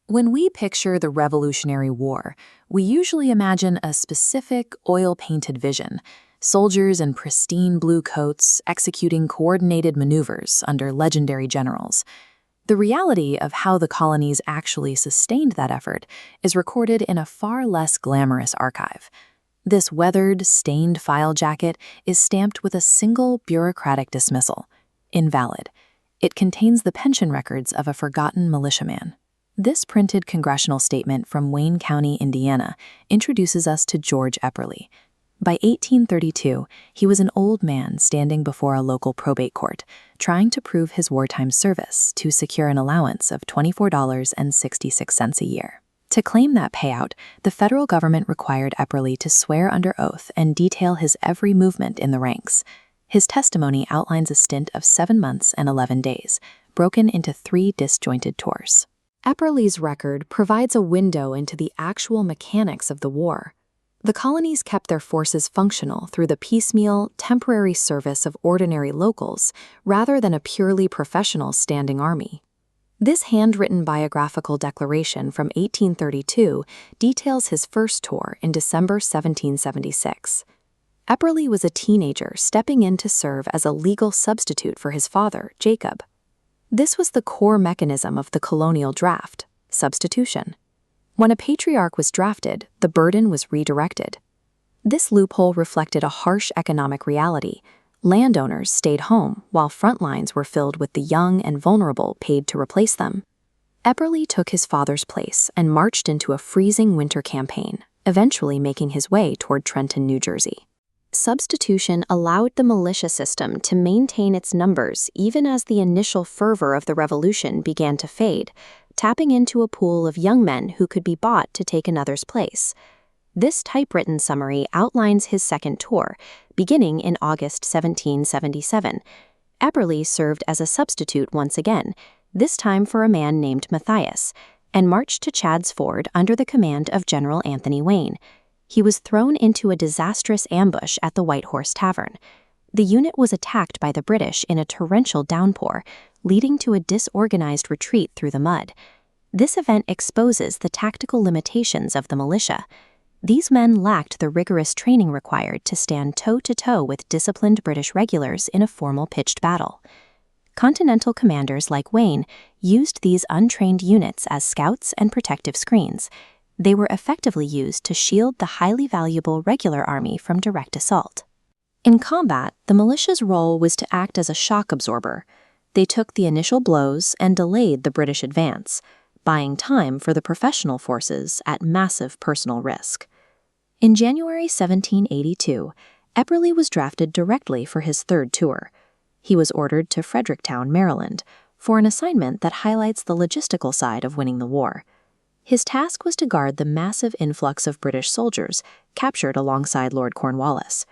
When we picture the Revolutionary War, we usually imagine a specific oil-painted vision, soldiers in pristine blue coats executing coordinated maneuvers under legendary generals. The reality of how the colonies actually sustained that effort is recorded in a far less glamorous archive. This weathered, stained file jacket is stamped with a single bureaucratic dismissal: invalid. It contains the pension records of a forgotten militiaman. This printed congressional statement from Wayne County, Indiana, introduces us to George Epperly. By 1832, he was an old man standing before a local probate court, trying to prove his wartime service to secure an allowance of $24.66 a year. To claim that payout, the federal government required Epperly to swear under oath and detail his every movement in the ranks. His testimony outlines a stint of 7 months and 11 days, broken into 3 disjointed tours. Epperly's record provides a window into the actual mechanics of the war. The colonies kept their forces functional through the piecemeal, temporary service of ordinary locals rather than a purely professional standing army. This handwritten biographical declaration from 1832 details his first tour in December 1776. Epperly was a teenager stepping in to serve as a legal substitute for his father, Jacob. This was the core mechanism of the colonial draft: substitution. When a patriarch was drafted, the burden was redirected. This loophole reflected a harsh economic reality. Landowners stayed home while front lines were filled with the young and vulnerable paid to replace them. Epperly took his father's place and marched into a freezing winter campaign, eventually making his way toward Trenton, New Jersey. Substitution allowed the militia system to maintain its numbers even as the initial fervor of the revolution began to fade, tapping into a pool of young men who could be bought to take another's place. This typewritten summary outlines his second tour, beginning in August 1777. Epperly served as a substitute once again, this time for a man named Matthias, and marched to Chadds Ford under the command of General Anthony Wayne. He was thrown into a disastrous ambush at the White Horse Tavern. The unit was attacked by the British in a torrential downpour, leading to a disorganized retreat through the mud. This event exposes the tactical limitations of the militia. These men lacked the rigorous training required to stand toe-to-toe with disciplined British regulars in a formal pitched battle. Continental commanders like Wayne used these untrained units as scouts and protective screens. They were effectively used to shield the highly valuable regular army from direct assault. In combat, the militia's role was to act as a shock absorber. They took the initial blows and delayed the British advance, buying time for the professional forces at massive personal risk. In January 1782, Epperly was drafted directly for his third tour. He was ordered to Fredericktown, Maryland, for an assignment that highlights the logistical side of winning the war. His task was to guard the massive influx of British soldiers captured alongside Lord Cornwallis.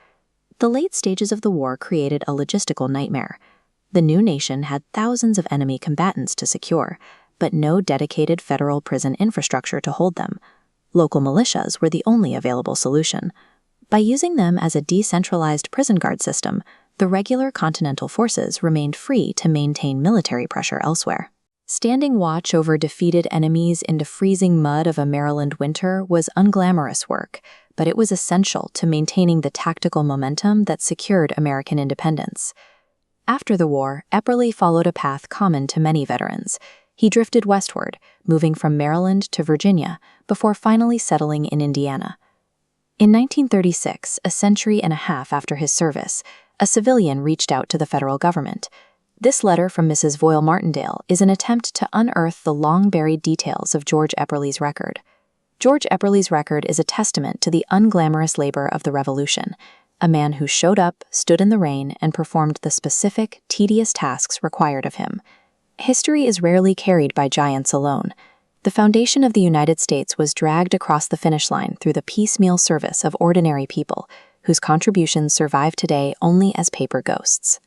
The late stages of the war created a logistical nightmare. The new nation had thousands of enemy combatants to secure, but no dedicated federal prison infrastructure to hold them. Local militias were the only available solution. By using them as a decentralized prison guard system, the regular Continental forces remained free to maintain military pressure elsewhere. Standing watch over defeated enemies in the freezing mud of a Maryland winter was unglamorous work, but it was essential to maintaining the tactical momentum that secured American independence. After the war, Epperly followed a path common to many veterans. He drifted westward, moving from Maryland to Virginia, before finally settling in Indiana. In 1936, a century and a half after his service, a civilian reached out to the federal government. This letter from Mrs. Voyle Martindale is an attempt to unearth the long-buried details of George Epperly's record. George Epperly's record is a testament to the unglamorous labor of the Revolution, a man who showed up, stood in the rain, and performed the specific, tedious tasks required of him. History is rarely carried by giants alone. The foundation of the United States was dragged across the finish line through the piecemeal service of ordinary people, whose contributions survive today only as paper ghosts.